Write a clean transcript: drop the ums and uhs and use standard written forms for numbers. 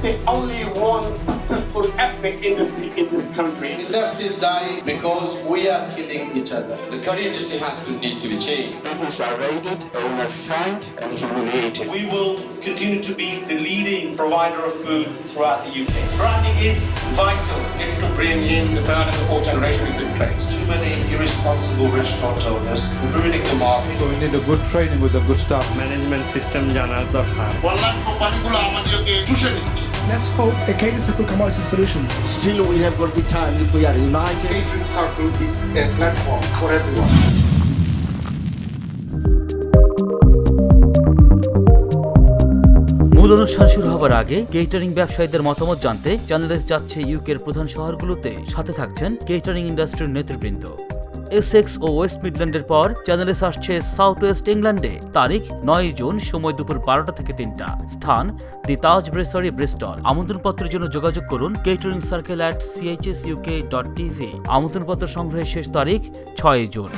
the only one successful ethnic industry in this country. Industries die because we are killing each other. The curry industry need to be changed. Businesses are raided, owners fined and humiliated. We will continue to be the leading provider of food throughout the UK. Branding is vital to bring in the third and the fourth generation into the trade. Too many irresponsible restaurant owners ruining the market. So we need a good training with a good staff. Management system জানার দরকার। Online কোম্পানিগুলো আমাদেরকে চুষে নিচ্ছে। Let's hope the catering circle come out with some solutions. Still, we have got the time if we are united. Catering Circle is a platform for everyone. মূল অনুষ্ঠান শুরু হবার আগে কেটারিং ব্যবসায়ীদের মতামত জানতে চ্যানেলস যাচ্ছে ইউকের প্রধান শহরগুলোতে, সাথে থাকছেন কেটারিং ইন্ডাস্ট্রির নেতৃবৃন্দ। এসেক্স ও ওয়েস্ট মিডল্যান্ডের পর চ্যানেলস আসছে সাউথ ওয়েস্ট ইংল্যান্ডে। তারিখ 9 জুন, সময় দুপুর 12টা থেকে 3টা, স্থান দি তাজ ব্রেসারি, ব্রিস্টল। আমন্ত্রণপত্রের জন্য যোগাযোগ করুন cateringcircle@chsuk.tv। আমন্ত্রণপত্র সংগ্রহের শেষ তারিখ 6 জুন।